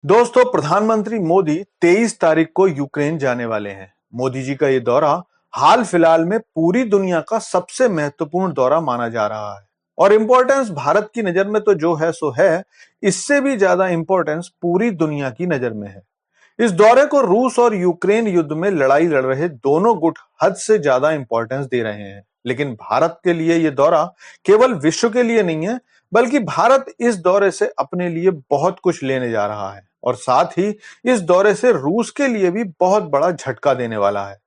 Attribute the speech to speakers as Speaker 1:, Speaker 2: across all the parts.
Speaker 1: दोस्तों, प्रधानमंत्री मोदी 23 तारीख को यूक्रेन जाने वाले हैं। मोदी जी का ये दौरा हाल फिलहाल में पूरी दुनिया का सबसे महत्वपूर्ण दौरा माना जा रहा है। और इंपॉर्टेंस भारत की नजर में तो जो है सो है, इससे भी ज्यादा इंपॉर्टेंस पूरी दुनिया की नजर में है। इस दौरे को रूस और यूक्रेन युद्ध में लड़ाई लड़ रहे दोनों गुट हद से ज्यादा इंपॉर्टेंस दे रहे हैं। लेकिन भारत के लिए यह दौरा केवल विश्व के लिए नहीं है, बल्कि भारत इस दौरे से अपने लिए बहुत कुछ लेने जा रहा है और साथ ही इस दौरे से रूस के लिए भी बहुत बड़ा झटका देने वाला है।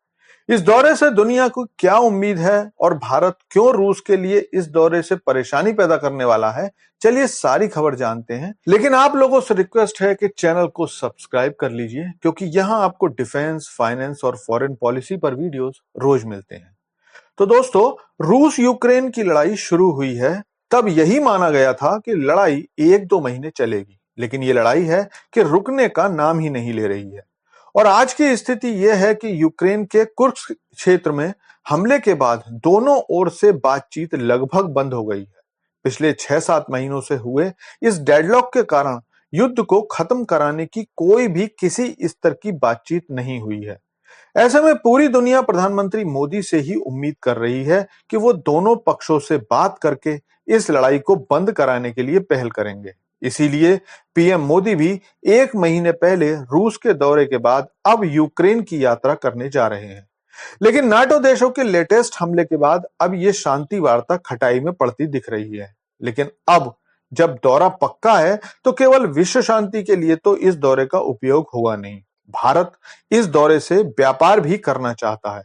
Speaker 1: इस दौरे से दुनिया को क्या उम्मीद है और भारत क्यों रूस के लिए इस दौरे से परेशानी पैदा करने वाला है, चलिए सारी खबर जानते हैं। लेकिन आप लोगों से रिक्वेस्ट है कि चैनल को सब्सक्राइब कर लीजिए, क्योंकि यहां आपको डिफेंस, फाइनेंस और फॉरेन पॉलिसी पर वीडियोस रोज मिलते हैं। तो दोस्तों, रूस यूक्रेन की लड़ाई शुरू हुई है तब यही माना गया था कि लड़ाई 1-2 महीने चलेगी, लेकिन ये लड़ाई है कि रुकने का नाम ही नहीं ले रही है। और आज की स्थिति यह है कि यूक्रेन के कुर्स्क क्षेत्र में हमले के बाद दोनों ओर से बातचीत लगभग बंद हो गई है। पिछले 6-7 महीनों से हुए इस डेडलॉक के कारण युद्ध को खत्म कराने की कोई भी किसी स्तर की बातचीत नहीं हुई है। ऐसे में पूरी दुनिया प्रधानमंत्री मोदी से ही उम्मीद कर रही है कि वो दोनों पक्षों से बात करके इस लड़ाई को बंद कराने के लिए पहल करेंगे। इसीलिए पीएम मोदी भी 1 महीने पहले रूस के दौरे के बाद अब यूक्रेन की यात्रा करने जा रहे हैं। लेकिन नाटो देशों के लेटेस्ट हमले के बाद अब ये शांति वार्ता खटाई में पड़ती दिख रही है। लेकिन अब जब दौरा पक्का है तो केवल विश्व शांति के लिए तो इस दौरे का उपयोग होगा नहीं। भारत इस दौरे से व्यापार भी करना चाहता है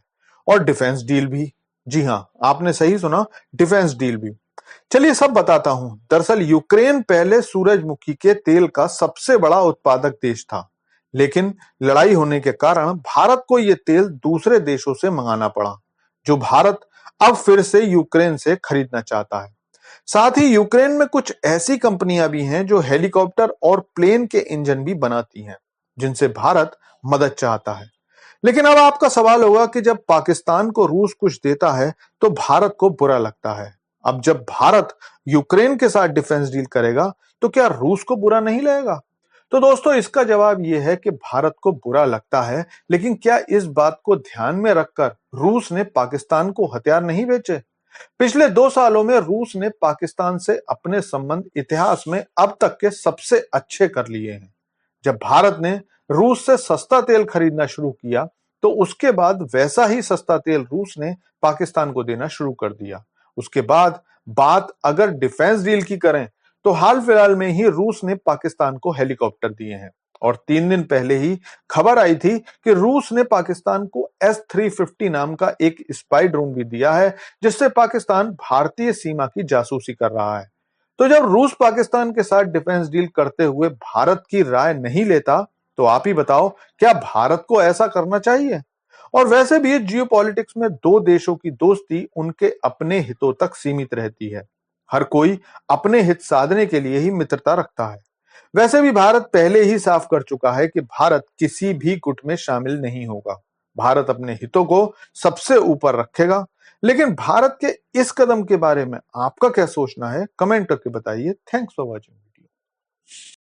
Speaker 1: और डिफेंस डील भी। जी हां, आपने सही सुना, डिफेंस डील भी। चलिए सब बताता हूं। दरअसल यूक्रेन पहले सूरजमुखी के तेल का सबसे बड़ा उत्पादक देश था, लेकिन लड़ाई होने के कारण भारत को यह तेल दूसरे देशों से मंगाना पड़ा, जो भारत अब फिर से यूक्रेन से खरीदना चाहता है। साथ ही यूक्रेन में कुछ ऐसी कंपनियां भी हैं जो हेलीकॉप्टर और प्लेन के इंजन भी बनाती हैं, जिनसे भारत मदद चाहता है। लेकिन अब आपका सवाल होगा कि जब पाकिस्तान को रूस कुछ देता है तो भारत को बुरा लगता है। अब जब भारत यूक्रेन के साथ डिफेंस डील करेगा तो क्या रूस को बुरा नहीं लगेगा? तो दोस्तों, इसका जवाब यह है कि भारत को बुरा लगता है, लेकिन क्या इस बात को ध्यान में रखकर रूस ने पाकिस्तान को हथियार नहीं बेचे? पिछले 2 सालों में रूस ने पाकिस्तान से अपने संबंध इतिहास में अब तक के सबसे अच्छे कर लिए हैं। जब भारत ने रूस से सस्ता तेल खरीदना शुरू किया, तो उसके बाद वैसा ही सस्ता तेल रूस ने पाकिस्तान को देना शुरू कर दिया। उसके बाद बात अगर डिफेंस डील की करें, तो हाल फिलहाल में ही रूस ने पाकिस्तान को हेलीकॉप्टर दिए हैं और 3 दिन पहले ही खबर आई थी कि रूस ने पाकिस्तान को S-350 नाम का एक स्पाई ड्रोन भी दिया है, जिससे पाकिस्तान भारतीय सीमा की जासूसी कर रहा है। तो जब रूस पाकिस्तान के साथ डिफेंस डील करते हुए भारत की राय नहीं लेता, तो आप ही बताओ, क्या भारत को ऐसा करना चाहिए? और वैसे भी जियोपॉलिटिक्स में दो देशों की दोस्ती उनके अपने हितों तक सीमित रहती है। हर कोई अपने हित साधने के लिए ही मित्रता रखता है। वैसे भी भारत पहले ही साफ कर चुका है कि भारत किसी भी गुट में शामिल नहीं होगा। भारत अपने हितों को सबसे ऊपर रखेगा। लेकिन भारत के इस कदम के बारे में आपका क्या सोचना है? कमेंट करके बताइए। Thanks for watching video.